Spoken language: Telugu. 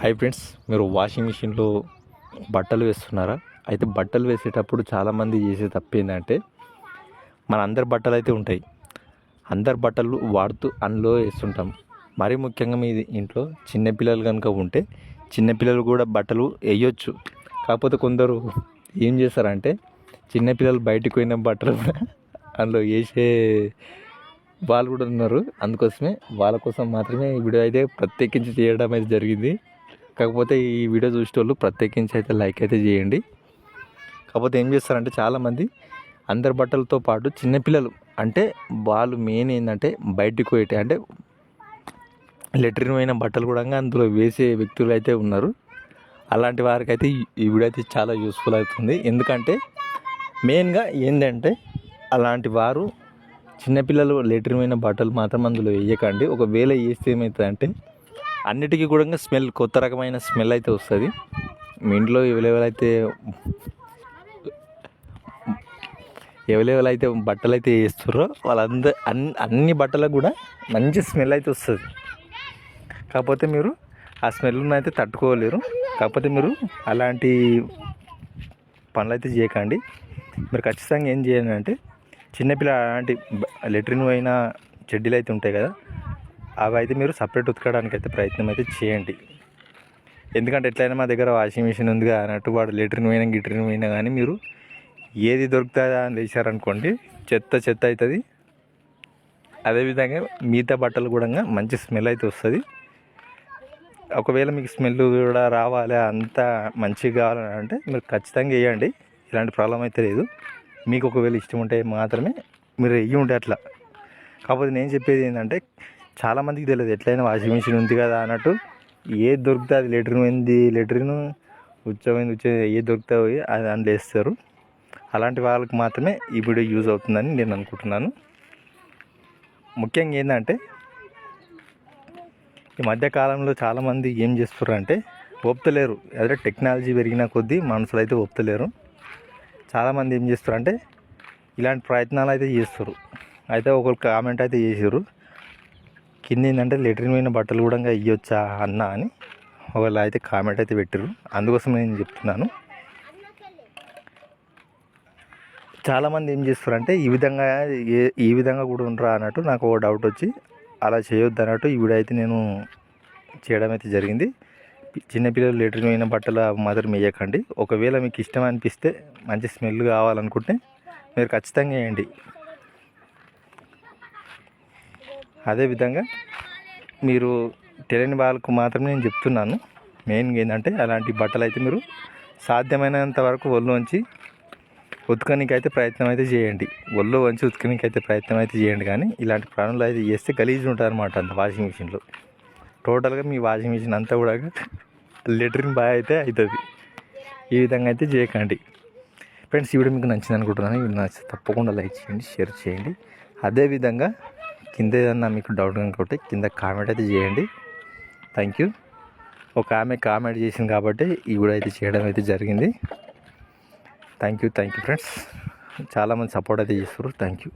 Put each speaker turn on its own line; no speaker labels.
హాయ్ ఫ్రెండ్స్, మీరు వాషింగ్ మిషన్లో బట్టలు వేస్తున్నారా? అయితే బట్టలు వేసేటప్పుడు చాలామంది చేసే తప్పు ఏంటంటే, మన అందరి బట్టలు అయితే ఉంటాయి, అందరి బట్టలు వాడుతూ అందులో వేస్తుంటాం. మరీ ముఖ్యంగా మీ ఇంట్లో చిన్నపిల్లలు కనుక ఉంటే చిన్నపిల్లలు కూడా బట్టలు వేయొచ్చు. కాకపోతే కొందరు ఏం చేస్తారంటే, చిన్నపిల్లలు బయటకు పోయిన బట్టలు కూడా అందులో వేసే వాళ్ళు కూడా ఉన్నారు. అందుకోసమే వాళ్ళ కోసం మాత్రమే ఈ వీడియో అయితే ప్రత్యేకించి చేయడం అయితే జరిగింది. కాకపోతే ఈ వీడియో చూసేటోళ్ళు ప్రత్యేకించి అయితే లైక్ అయితే చేయండి. కాకపోతే ఏం చేస్తారంటే, చాలామంది అందరి బట్టలతో పాటు చిన్నపిల్లలు అంటే వాళ్ళు మెయిన్ ఏంటంటే బయటికి పోయేటి అంటే లెట్రిన్ పోయిన బట్టలు కూడా అందులో వేసే వ్యక్తులు అయితే ఉన్నారు. అలాంటి వారికి అయితే ఈ వీడియో అయితే చాలా యూస్ఫుల్ అవుతుంది. ఎందుకంటే మెయిన్గా ఏంటంటే, అలాంటి వారు చిన్నపిల్లలు లెట్రిన్ పోయిన బట్టలు మాత్రం అందులో వేయకండి. ఒకవేళ వేస్తే ఏమవుతుందంటే, అన్నిటికీ కూడా స్మెల్, కొత్త రకమైన స్మెల్ అయితే వస్తుంది. మీ ఇంట్లో ఎవరెవరైతే బట్టలు అయితే వేస్తారో వాళ్ళందరూ అన్ని బట్టలకు కూడా మంచి స్మెల్ అయితే వస్తుంది. కాకపోతే మీరు ఆ స్మెల్ను అయితే తట్టుకోలేరు. కాకపోతే మీరు అలాంటి పనులు అయితే చేయకండి. మీరు ఖచ్చితంగా ఏం చేయాలి అంటే, చిన్నపిల్ల అలాంటి లెట్రిన్ పోయిన చెడ్డీలు అయితే ఉంటాయి కదా, అవి అయితే మీరు సపరేట్ ఉతకడానికి అయితే ప్రయత్నం అయితే చేయండి. ఎందుకంటే ఎట్లయినా మా దగ్గర వాషింగ్ మిషన్ ఉందిగా అన్నట్టు వాడు లెట్రిన్ పోయినా గిట్రిన్ పోయినా కానీ మీరు ఏది దొరుకుతుందా అని వేసారనుకోండి, చెత్త చెత్త అవుతుంది. అదేవిధంగా మిగతా బట్టలు కూడా మంచి స్మెల్ అయితే వస్తుంది. ఒకవేళ మీకు స్మెల్ కూడా రావాలి, అంతా మంచిగా కావాలని అంటే మీరు ఖచ్చితంగా వేయండి. ఇలాంటి ప్రాబ్లం అయితే లేదు. మీకు ఒకవేళ ఇష్టం ఉంటే మాత్రమే మీరు వెయ్యి ఉంటే అట్లా. కాకపోతే నేను చెప్పేది ఏంటంటే, చాలామందికి తెలియదు ఎట్లయినా వాషింగ్ మిషన్ ఉంది కదా అన్నట్టు ఏది దొరికితే అది లెట్రిన్ పోయింది, లెట్రిన్ ఉచ్చమైంది, ఏది దొరికితే అది అందులో వేస్తారు. అలాంటి వాళ్ళకి మాత్రమే ఈ వీడియో యూజ్ అవుతుందని నేను అనుకుంటున్నాను. ముఖ్యంగా ఏంటంటే, ఈ మధ్యకాలంలో చాలామంది ఏం చేస్తారు అంటే ఒప్పుతలేరు. అదే టెక్నాలజీ పెరిగిన కొద్దీ మనుషులు అయితే ఒప్పుతలేరు. చాలామంది ఏం చేస్తారు అంటే ఇలాంటి ప్రయత్నాలు అయితే చేస్తారు. అయితే ఒకరు కామెంట్ అయితే చేసారు, కింద ఏంటంటే లెట్రిన్ పోయిన బట్టలు కూడా ఇవ్వచ్చా అన్న అని ఒకళ్ళు అయితే కామెంట్ అయితే పెట్టారు. అందుకోసం నేను చెప్తున్నాను. చాలామంది ఏం చేస్తారంటే ఈ విధంగా కూడా ఉండరా అన్నట్టు నాకు ఒక డౌట్ వచ్చి అలా చేయొద్దు అన్నట్టు ఈ వీడియో అయితే నేను చేయడం అయితే జరిగింది. చిన్నపిల్లలు లెట్రిన్ పోయిన బట్టలు మాత్రం వేయకండి. ఒకవేళ మీకు ఇష్టం అనిపిస్తే, మంచి స్మెల్ కావాలనుకుంటే మీరు ఖచ్చితంగా వేయండి. అదేవిధంగా మీరు తెలియని వాళ్ళకు మాత్రమే నేను చెప్తున్నాను. మెయిన్గా ఏంటంటే, అలాంటి బట్టలు అయితే మీరు సాధ్యమైనంత వరకు ఒళ్ళోంచి ఉతకడానికి అయితే ప్రయత్నం అయితే చేయండి. ఒళ్ళో వంచి ఉతకడానికి అయితే ప్రయత్నం అయితే చేయండి. కానీ ఇలాంటి పనులు అయితే చేస్తే గలీజ్ ఉంటుంది అనమాట అంత వాషింగ్ మిషన్లో. టోటల్గా మీ వాషింగ్ మిషన్ అంతా కూడా లెట్రిన్ బాయ్ అయితే అవుతుంది. ఈ విధంగా అయితే చేయకండి ఫ్రెండ్స్. ఈ వీడియో మీకు నచ్చింది అనుకుంటున్నాను. ఈ వీడియో నచ్చితే తప్పకుండా లైక్ చేయండి, షేర్ చేయండి. అదేవిధంగా కింద ఏదన్నా మీకు డౌట్ కనుకుంటే కింద కామెంట్ అయితే చేయండి. Thank you. ఒక ఆమె కామెంట్ చేసింది కాబట్టి ఈ వీడియో అయితే చేయడం అయితే జరిగింది. Thank you friends. చాలామంది సపోర్ట్ అయితే చేస్తారు. Thank you.